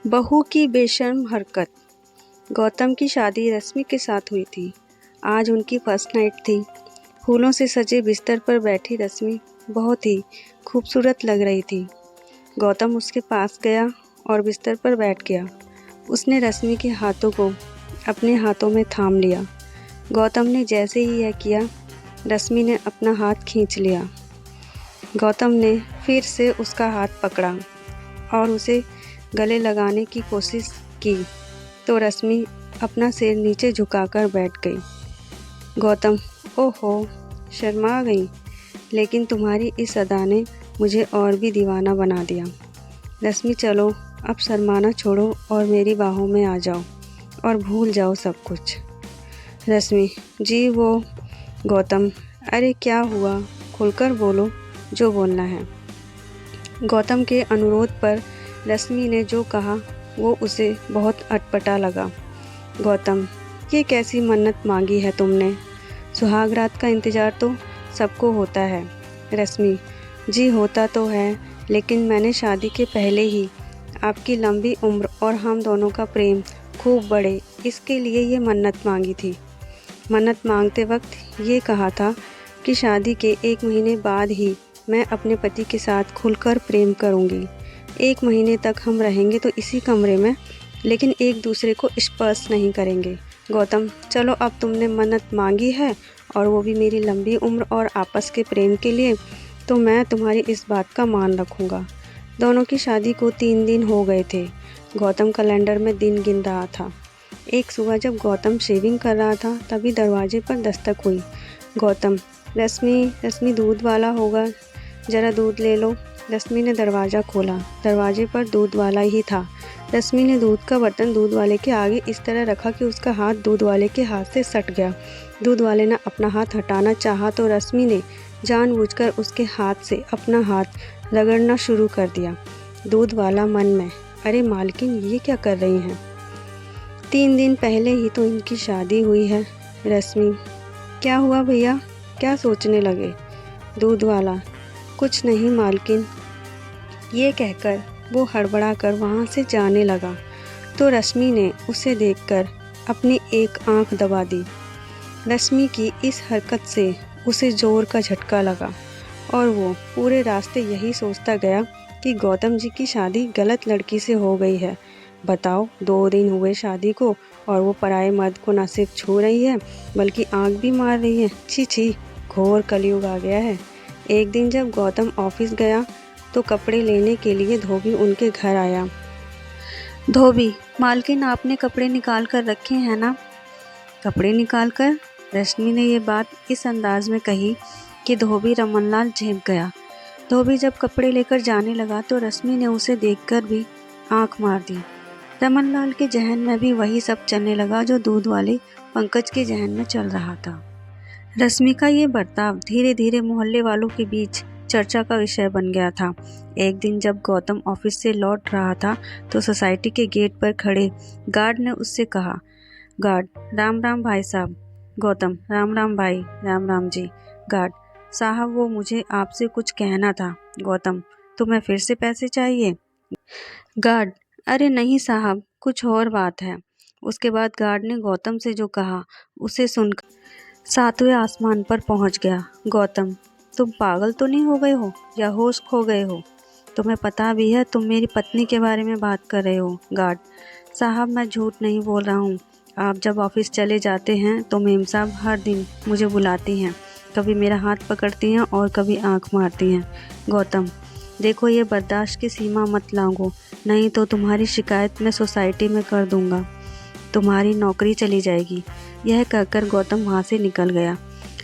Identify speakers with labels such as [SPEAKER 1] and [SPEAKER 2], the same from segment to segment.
[SPEAKER 1] बहू की बेशर्म हरकत। गौतम की शादी रश्मि के साथ हुई थी। आज उनकी फर्स्ट नाइट थी। फूलों से सजे बिस्तर पर बैठी रश्मि बहुत ही खूबसूरत लग रही थी। गौतम उसके पास गया और बिस्तर पर बैठ गया। उसने रश्मि के हाथों को अपने हाथों में थाम लिया। गौतम ने जैसे ही यह किया, रश्मि ने अपना हाथ खींच लिया। गौतम ने फिर से उसका हाथ पकड़ा और उसे गले लगाने की कोशिश की तो रश्मि अपना सिर नीचे झुकाकर बैठ गई। गौतम, ओहो, शर्मा गई, लेकिन तुम्हारी इस अदा ने मुझे और भी दीवाना बना दिया। रश्मि, चलो अब शर्माना छोड़ो और मेरी बाहों में आ जाओ और भूल जाओ सब कुछ। रश्मि, जी वो। गौतम, अरे क्या हुआ, खुलकर बोलो जो बोलना है। गौतम के अनुरोध पर रश्मि ने जो कहा वो उसे बहुत अटपटा लगा। गौतम, ये कैसी मन्नत मांगी है तुमने? सुहाग रात का इंतज़ार तो सबको होता है। रश्मि, जी होता तो है, लेकिन मैंने शादी के पहले ही आपकी लंबी उम्र और हम दोनों का प्रेम खूब बढ़े, इसके लिए ये मन्नत मांगी थी। मन्नत मांगते वक्त ये कहा था कि शादी के 1 महीने बाद ही मैं अपने पति के साथ खुलकर प्रेम करूंगी। 1 महीने तक हम रहेंगे तो इसी कमरे में, लेकिन एक दूसरे को स्पर्श नहीं करेंगे। गौतम, चलो अब तुमने मन्नत मांगी है और वो भी मेरी लंबी उम्र और आपस के प्रेम के लिए, तो मैं तुम्हारी इस बात का मान रखूँगा। दोनों की शादी को 3 दिन हो गए थे। गौतम कैलेंडर में दिन गिन रहा था। एक सुबह जब गौतम शेविंग कर रहा था तभी दरवाजे पर दस्तक हुई। गौतम, रश्मि दूध वाला होगा, ज़रा दूध ले लो। रश्मि ने दरवाज़ा खोला। दरवाजे पर दूध वाला ही था। रश्मि ने दूध का बर्तन दूध वाले के आगे इस तरह रखा कि उसका हाथ दूध वाले के हाथ से सट गया। दूध वाले ने अपना हाथ हटाना चाहा तो रश्मि ने जानबूझकर उसके हाथ से अपना हाथ रगड़ना शुरू कर दिया। दूध वाला मन में, अरे मालकिन, ये क्या कर रही हैं? 3 दिन पहले ही तो इनकी शादी हुई है। रश्मि, क्या हुआ भैया, क्या सोचने लगे? दूध वाला, कुछ नहीं मालकिन। ये कहकर वो हड़बड़ाकर वहाँ से जाने लगा तो रश्मि ने उसे देखकर अपनी एक आंख दबा दी। रश्मि की इस हरकत से उसे जोर का झटका लगा और वो पूरे रास्ते यही सोचता गया कि गौतम जी की शादी गलत लड़की से हो गई है। बताओ, 2 दिन हुए शादी को और वो पराये मर्द को न सिर्फ छू रही है बल्कि आंख भी मार रही है। छी छी, घोर कलयुग आ गया है। एक दिन जब गौतम ऑफिस गया तो कपड़े लेने के लिए धोबी उनके घर आया। धोबी, मालकिन, आपने कपड़े निकाल कर रखे हैं ना? कपड़े निकाल कर? रश्मि ने ये बात इस अंदाज में कही कि धोबी रमनलाल झेप गया। धोबी जब कपड़े लेकर जाने लगा तो रश्मि ने उसे देखकर भी आंख मार दी। रमनलाल के जहन में भी वही सब चलने लगा जो दूध वाले पंकज के जहन में चल रहा था। रश्मि का ये बर्ताव धीरे धीरे मोहल्ले वालों के बीच चर्चा का विषय बन गया था। एक दिन जब गौतम ऑफिस से लौट रहा था तो सोसाइटी के गेट पर खड़े गार्ड ने उससे कहा, गार्ड, राम राम भाई साहब। गौतम, राम राम भाई, राम राम जी। गार्ड साहब, वो मुझे आपसे कुछ कहना था। गौतम, तुम्हें फिर से पैसे चाहिए? गार्ड, अरे नहीं साहब, कुछ और बात है। उसके बाद गार्ड ने गौतम से जो कहा उसे सुनकर 7वें आसमान पर पहुंच गया। गौतम, तुम पागल तो नहीं हो गए हो या होश खो गए हो? तुम्हें पता भी है तुम मेरी पत्नी के बारे में बात कर रहे हो? गार्ड साहब, मैं झूठ नहीं बोल रहा हूँ। आप जब ऑफिस चले जाते हैं तो मेम साहब हर दिन मुझे बुलाती हैं, कभी मेरा हाथ पकड़ती हैं और कभी आंख मारती हैं। गौतम, देखो, ये बर्दाश्त की सीमा मत लांघो, नहीं तो तुम्हारी शिकायत मैं सोसाइटी में कर दूंगा, तुम्हारी नौकरी चली जाएगी। यह कहकर गौतम वहाँ से निकल गया।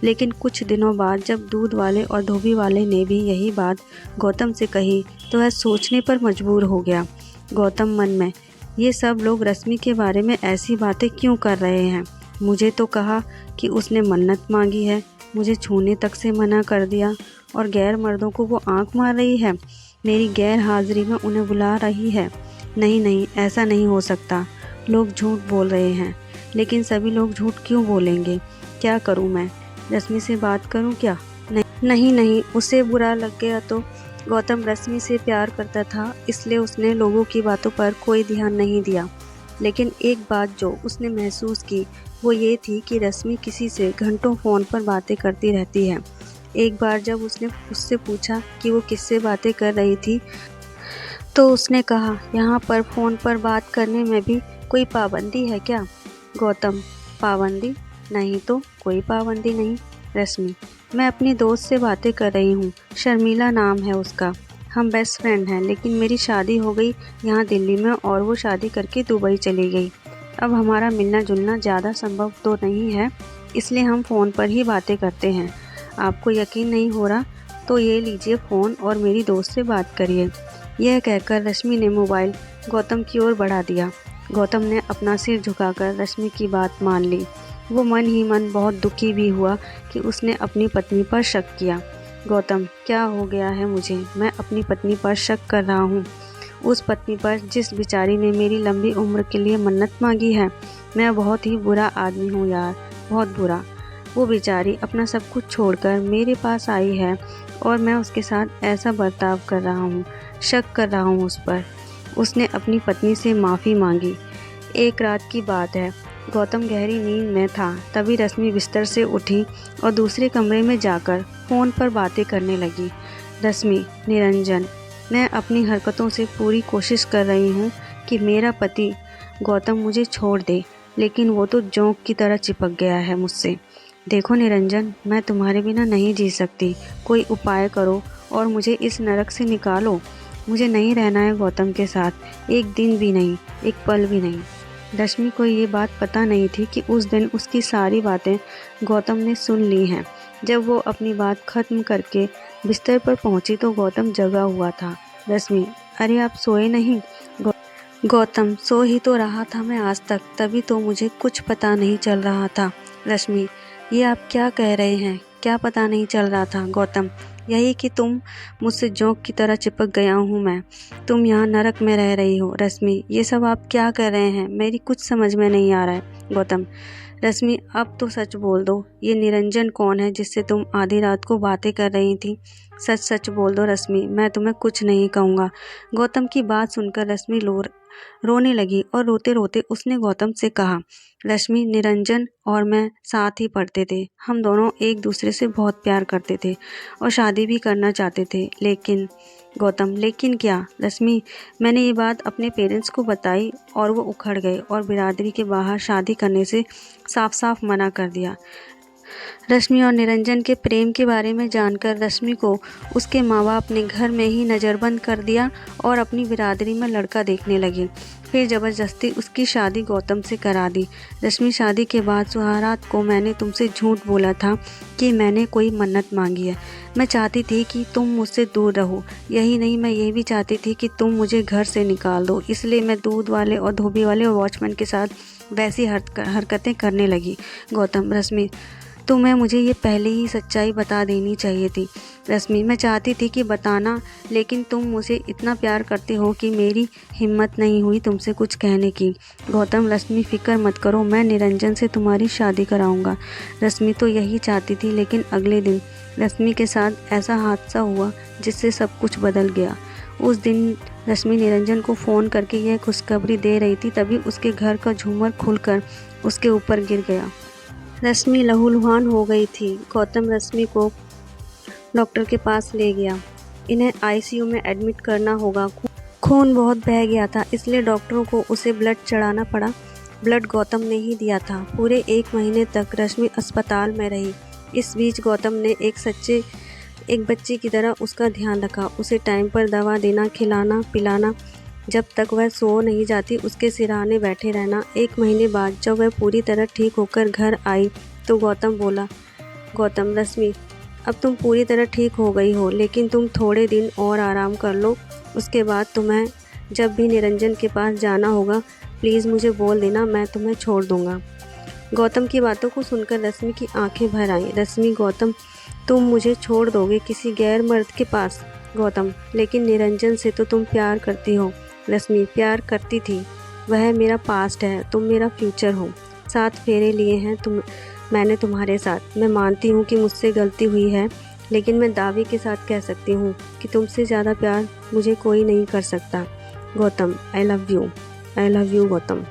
[SPEAKER 1] लेकिन कुछ दिनों बाद जब दूध वाले और धोबी वाले ने भी यही बात गौतम से कही तो वह सोचने पर मजबूर हो गया। गौतम मन में, ये सब लोग रश्मि के बारे में ऐसी बातें क्यों कर रहे हैं? मुझे तो कहा कि उसने मन्नत मांगी है, मुझे छूने तक से मना कर दिया और गैर मर्दों को वो आंख मार रही है, मेरी गैर हाजिरी में उन्हें बुला रही है। नहीं नहीं, ऐसा नहीं हो सकता। लोग झूठ बोल रहे हैं, लेकिन सभी लोग झूठ क्यों बोलेंगे? क्या करूं मैं? रश्मि से बात करूं क्या? नहीं नहीं, उसे बुरा लग गया तो गौतम रश्मि से प्यार करता था, इसलिए उसने लोगों की बातों पर कोई ध्यान नहीं दिया। लेकिन एक बात जो उसने महसूस की वो ये थी कि रश्मि किसी से घंटों फ़ोन पर बातें करती रहती है। एक बार जब उसने उससे पूछा कि वो किससे बातें कर रही थी, तो उसने कहा, यहाँ पर फ़ोन पर बात करने में भी कोई पाबंदी है क्या? गौतम, पाबंदी? नहीं तो कोई पाबंदी नहीं रश्मि, मैं अपनी दोस्त से बातें कर रही हूँ, शर्मिला नाम है उसका। हम बेस्ट फ्रेंड हैं, लेकिन मेरी शादी हो गई यहाँ दिल्ली में और वो शादी करके दुबई चली गई। अब हमारा मिलना जुलना ज़्यादा संभव तो नहीं है, इसलिए हम फ़ोन पर ही बातें करते हैं। आपको यकीन नहीं हो रहा तो ये लीजिए फ़ोन और मेरी दोस्त से बात करिए। यह कहकर रश्मि ने मोबाइल गौतम की ओर बढ़ा दिया। गौतम ने अपना सिर झुकाकर रश्मि की बात मान ली। वो मन ही मन बहुत दुखी भी हुआ कि उसने अपनी पत्नी पर शक किया। गौतम, क्या हो गया है मुझे? मैं अपनी पत्नी पर शक कर रहा हूँ, उस पत्नी पर जिस बेचारी ने मेरी लंबी उम्र के लिए मन्नत मांगी है। मैं बहुत ही बुरा आदमी हूँ यार, बहुत बुरा। वो बेचारी अपना सब कुछ छोड़कर मेरे पास आई है और मैं उसके साथ ऐसा बर्ताव कर रहा हूँ, शक कर रहा हूँ उस पर। उसने अपनी पत्नी से माफ़ी मांगी। एक रात की बात है, गौतम गहरी नींद में था, तभी रश्मि बिस्तर से उठी और दूसरे कमरे में जाकर फ़ोन पर बातें करने लगी। रश्मि, निरंजन, मैं अपनी हरकतों से पूरी कोशिश कर रही हूँ कि मेरा पति गौतम मुझे छोड़ दे, लेकिन वो तो जोंक की तरह चिपक गया है मुझसे। देखो निरंजन, मैं तुम्हारे बिना नहीं जी सकती, कोई उपाय करो और मुझे इस नरक से निकालो। मुझे नहीं रहना है गौतम के साथ, एक दिन भी नहीं, एक पल भी नहीं। रश्मि को ये बात पता नहीं थी कि उस दिन उसकी सारी बातें गौतम ने सुन ली हैं। जब वो अपनी बात ख़त्म करके बिस्तर पर पहुंची तो गौतम जगा हुआ था। रश्मि, अरे आप सोए नहीं? गौतम, सो ही तो रहा था मैं आज तक, तभी तो मुझे कुछ पता नहीं चल रहा था। रश्मि, ये आप क्या कह रहे हैं? क्या पता नहीं चल रहा था? गौतम, यही कि तुम मुझसे जोंक की तरह चिपक गया हूँ मैं, तुम यहाँ नरक में रह रही हो। रश्मि, ये सब आप क्या कर रहे हैं? मेरी कुछ समझ में नहीं आ रहा है। गौतम, रश्मि अब तो सच बोल दो, ये निरंजन कौन है जिससे तुम आधी रात को बातें कर रही थी? सच सच बोल दो रश्मि, मैं तुम्हें कुछ नहीं कहूँगा। गौतम की बात सुनकर रश्मि रोने लगी और रोते रोते उसने गौतम से कहा, रश्मि, निरंजन और मैं साथ ही पढ़ते थे, हम दोनों एक दूसरे से बहुत प्यार करते थे और शादी भी करना चाहते थे, लेकिन गौतम, लेकिन क्या? रश्मि, मैंने ये बात अपने पेरेंट्स को बताई और वो उखड़ गए और बिरादरी के बाहर शादी करने से साफ साफ मना कर दिया। रश्मि और निरंजन के प्रेम के बारे में जानकर रश्मि को उसके माँ बाप ने घर में ही नज़रबंद कर दिया और अपनी बिरादरी में लड़का देखने लगे। फिर ज़बरदस्ती उसकी शादी गौतम से करा दी। रश्मि, शादी के बाद सुहारात को मैंने तुमसे झूठ बोला था कि मैंने कोई मन्नत मांगी है। मैं चाहती थी कि तुम मुझसे दूर रहो, यही नहीं मैं ये भी चाहती थी कि तुम मुझे घर से निकाल दो, इसलिए मैं दूध वाले और धोबी वाले और वॉचमैन के साथ वैसी हरकतें करने लगी। गौतम, रश्मि, तुम्हें मुझे ये पहले ही सच्चाई बता देनी चाहिए थी। रश्मि, मैं चाहती थी कि बताना, लेकिन तुम मुझे इतना प्यार करते हो कि मेरी हिम्मत नहीं हुई तुमसे कुछ कहने की। गौतम, रश्मि, फिक्र मत करो, मैं निरंजन से तुम्हारी शादी कराऊंगा। रश्मि तो यही चाहती थी, लेकिन अगले दिन रश्मि के साथ ऐसा हादसा हुआ जिससे सब कुछ बदल गया। उस दिन रश्मि निरंजन को फ़ोन करके यह खुशखबरी दे रही थी, तभी उसके घर का झूमर खुलकर उसके ऊपर गिर गया। रश्मि लहूलुहान हो गई थी। गौतम रश्मि को डॉक्टर के पास ले गया। इन्हें आईसीयू में एडमिट करना होगा। खून बहुत बह गया था, इसलिए डॉक्टरों को उसे ब्लड चढ़ाना पड़ा। ब्लड गौतम ने ही दिया था। पूरे 1 महीने तक रश्मि अस्पताल में रही। इस बीच गौतम ने एक बच्चे की तरह उसका ध्यान रखा, उसे टाइम पर दवा देना, खिलाना पिलाना, जब तक वह सो नहीं जाती उसके सिरहाने बैठे रहना। 1 महीने बाद जब वह पूरी तरह ठीक होकर घर आई तो गौतम बोला, गौतम, रश्मि, अब तुम पूरी तरह ठीक हो गई हो, लेकिन तुम थोड़े दिन और आराम कर लो, उसके बाद तुम्हें जब भी निरंजन के पास जाना होगा प्लीज़ मुझे बोल देना, मैं तुम्हें छोड़ दूँगा। गौतम की बातों को सुनकर रश्मि की आंखें भर आईं। रश्मि, गौतम, तुम मुझे छोड़ दोगे किसी गैर मर्द के पास? गौतम, लेकिन निरंजन से तो तुम प्यार करती हो। रश्मि, प्यार करती थी, वह मेरा पास्ट है, तुम मेरा फ्यूचर हो। 7 फेरे लिए हैं मैंने तुम्हारे साथ। मैं मानती हूँ कि मुझसे गलती हुई है, लेकिन मैं दावे के साथ कह सकती हूँ कि तुमसे ज़्यादा प्यार मुझे कोई नहीं कर सकता। Gautam, I love you Gautam.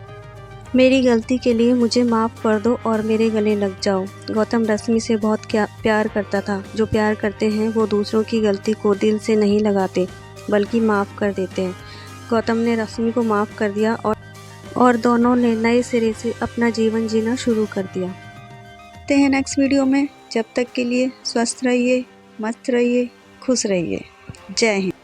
[SPEAKER 1] मेरी गलती के लिए मुझे माफ़ कर दो और मेरे गले लग जाओ। गौतम रश्मि से बहुत प्यार करता था। जो प्यार करते हैं वो दूसरों की गलती को दिल से नहीं लगाते बल्कि माफ़ कर देते हैं। गौतम ने रश्मि को माफ़ कर दिया और दोनों ने नए सिरे से अपना जीवन जीना शुरू कर दिया। मिलते हैं नेक्स्ट वीडियो में। जब तक के लिए स्वस्थ रहिए, मस्त रहिए, खुश रहिए। जय हिंद।